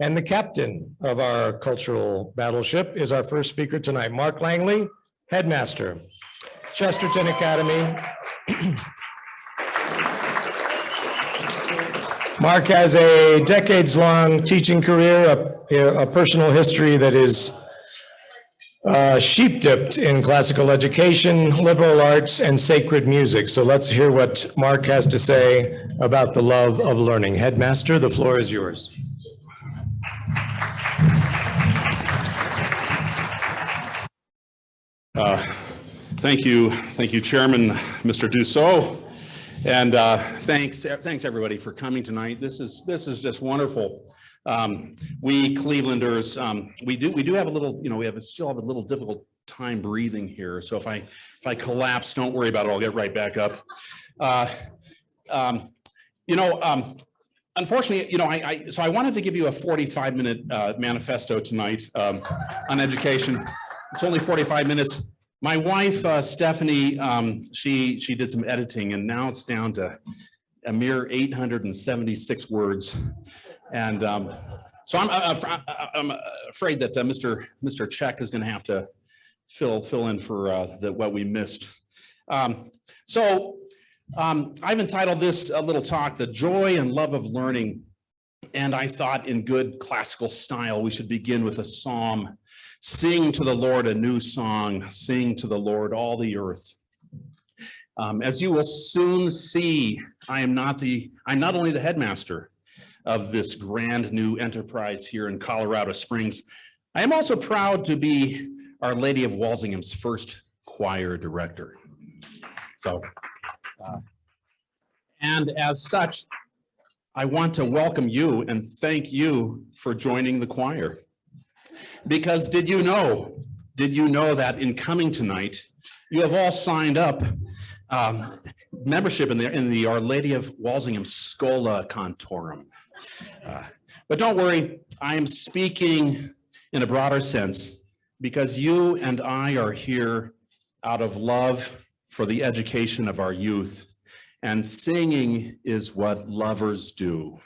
And the captain of our cultural battleship is our first speaker tonight, Mark Langley, headmaster, Chesterton Academy. Mark has a decades-long teaching career, a personal history that is sheep-dipped in classical education, liberal arts, and sacred music. So let's hear what Mark has to say about the love of learning. Headmaster, the floor is yours. Thank you, Chairman, Mr. Dussault, and thanks everybody for coming tonight. This is just wonderful. We Clevelanders, we do have a little, still have a little difficult time breathing here. So if I collapse, don't worry about it. I'll get right back up. Unfortunately, so I wanted to give you a 45-minute manifesto tonight on education. It's only 45 minutes. My wife, Stephanie, she did some editing, and now it's down to a mere 876 words. And so I'm afraid that Mr. Check is going to have to fill in for what we missed. I've entitled this little talk, "The Joy and Love of Learning." And I thought, in good classical style, we should begin with a psalm. Sing to the Lord a new song, sing to the Lord all the earth. As you will soon see, I'm not only the headmaster of this grand new enterprise here in Colorado Springs, I am also proud to be Our Lady of Walsingham's first choir director. And as such, I want to welcome you and thank you for joining the choir. Because did you know that in coming tonight, you have all signed up membership in the Our Lady of Walsingham Schola Cantorum. But don't worry, I am speaking in a broader sense because you and I are here out of love for the education of our youth, and singing is what lovers do.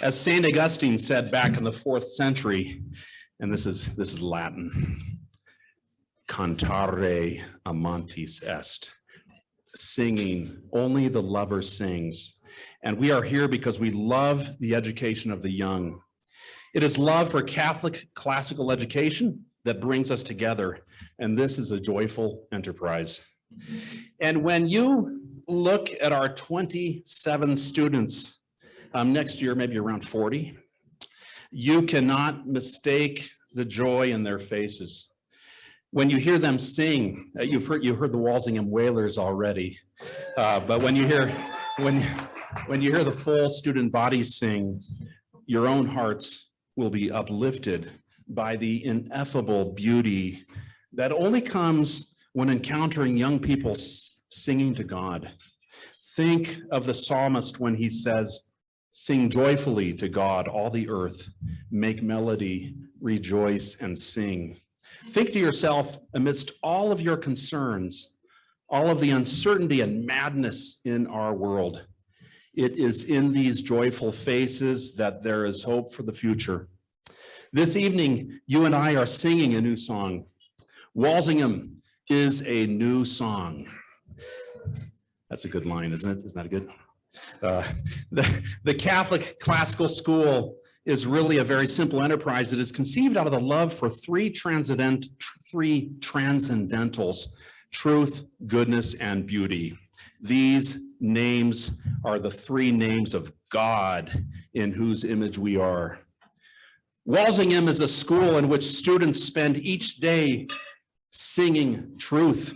As Saint Augustine said back in the 4th century, and this is Latin, cantare amantis est. Singing, only the lover sings. And we are here because we love the education of the young. It is love for Catholic classical education that brings us together, and this is a joyful enterprise. And when you look at our 27 students, next year maybe around 40, you cannot mistake the joy in their faces. When you hear them sing, you've heard the Walsingham Wailers already, but when you hear the full student bodies sing, your own hearts will be uplifted by the ineffable beauty that only comes when encountering young people singing to God. Think of the psalmist when he says, "Sing joyfully to God, all the earth, make melody, rejoice and sing." Think to yourself, amidst all of your concerns, all of the uncertainty and madness in our world, it is in these joyful faces that there is hope for the future. This evening, you and I are singing a new song. Walsingham is a new song. That's a good line, isn't it? Isn't that good? The Catholic classical school is really a very simple enterprise. It is conceived out of the love for three transcendentals: truth, goodness, and beauty. These names are the three names of God in whose image we are. Walsingham is a school in which students spend each day singing truth,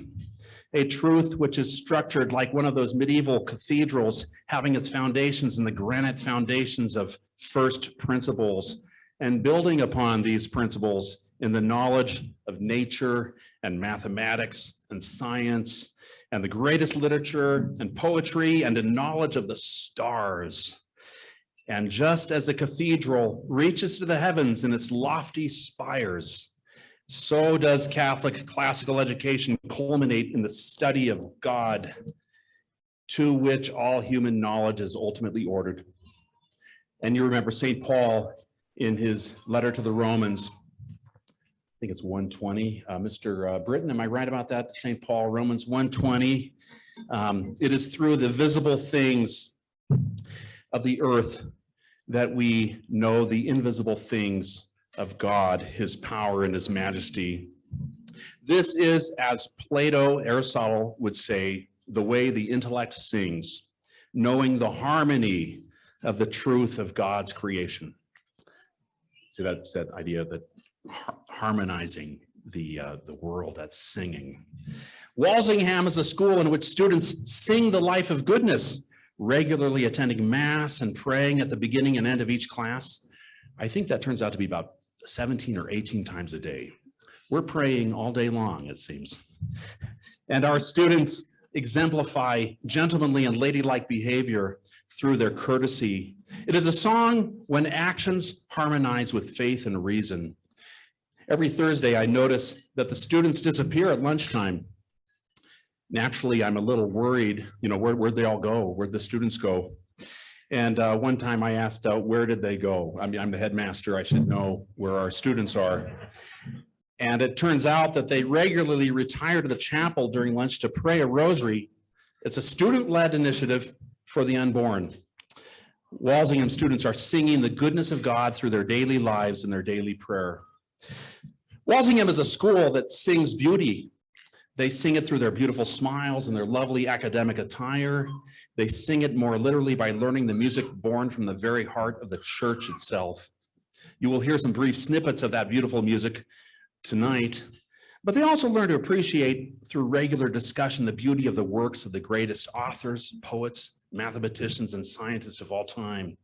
a truth which is structured like one of those medieval cathedrals, having its foundations in the granite foundations of first principles, and building upon these principles in the knowledge of nature and mathematics and science and the greatest literature and poetry and a knowledge of the stars. And just as a cathedral reaches to the heavens in its lofty spires, so does Catholic classical education culminate in the study of God, to which all human knowledge is ultimately ordered. And you remember St. Paul in his letter to the Romans. I think it's 120. Mr. Britton, am I right about that? St. Paul, Romans 120. It is through the visible things of the earth that we know the invisible things of God, his power and his majesty. This is, as Plato, Aristotle would say, the way the intellect sings, knowing the harmony of the truth of God's creation. See, that's that idea that harmonizing the world, that's singing. Walsingham is a school in which students sing the life of goodness, regularly attending mass and praying at the beginning and end of each class. I think that turns out to be about 17 or 18 times a day. We're praying all day long, it seems. And our students exemplify gentlemanly and ladylike behavior through their courtesy. It is a song when actions harmonize with faith and reason. Every Thursday, I notice that the students disappear at lunchtime. Naturally, I'm a little worried, where'd they all go? Where'd the students go? And one time I asked, where did they go? I mean, I'm the headmaster, I should know where our students are. And it turns out that they regularly retire to the chapel during lunch to pray a rosary. It's a student-led initiative for the unborn. Walsingham students are singing the goodness of God through their daily lives and their daily prayer. Walsingham is a school that sings beauty. They sing it through their beautiful smiles and their lovely academic attire. They sing it more literally by learning the music born from the very heart of the church itself. You will hear some brief snippets of that beautiful music tonight, but they also learn to appreciate through regular discussion the beauty of the works of the greatest authors, poets, mathematicians, and scientists of all time.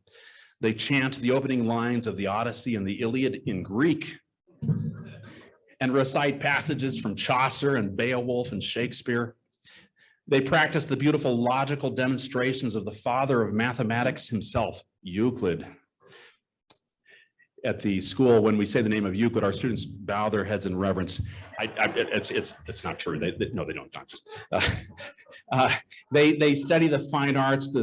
They chant the opening lines of the Odyssey and the Iliad in Greek and recite passages from Chaucer and Beowulf and Shakespeare. They practice the beautiful logical demonstrations of the father of mathematics himself, Euclid. At the school, when we say the name of Euclid, our students bow their heads in reverence. It's not true. No, they don't. Not just. They study the fine arts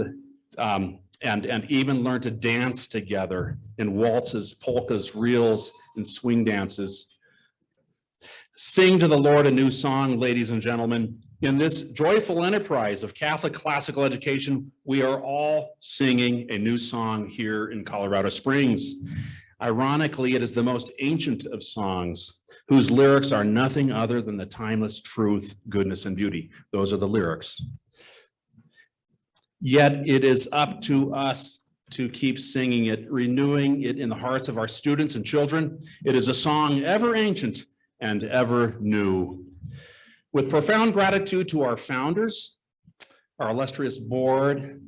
and even learn to dance together in waltzes, polkas, reels, and swing dances. Sing to the Lord a new song, ladies and gentlemen. In this joyful enterprise of Catholic classical education, we are all singing a new song here in Colorado Springs. Ironically, it is the most ancient of songs, whose lyrics are nothing other than the timeless truth, goodness, and beauty. Those are the lyrics. Yet it is up to us to keep singing it, renewing it in the hearts of our students and children. It is a song ever ancient and ever new. With profound gratitude to our founders, our illustrious board,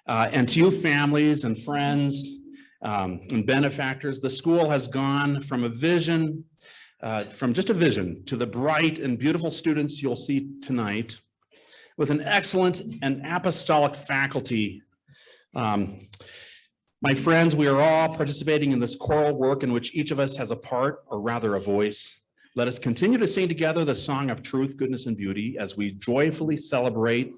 and to you families and friends, and benefactors, the school has gone from a vision, from just a vision, to the bright and beautiful students you'll see tonight, with an excellent and apostolic faculty. My friends, we are all participating in this choral work in which each of us has a part, or rather a voice. Let us continue to sing together the song of truth, goodness, and beauty as we joyfully celebrate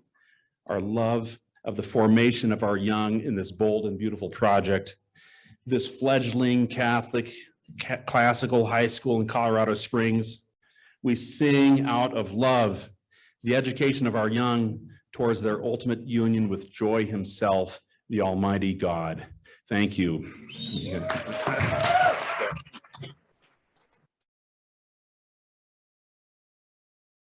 our love of the formation of our young in this bold and beautiful project. This fledgling Catholic classical high school in Colorado Springs, we sing out of love the education of our young towards their ultimate union with joy himself, the Almighty God. Thank you.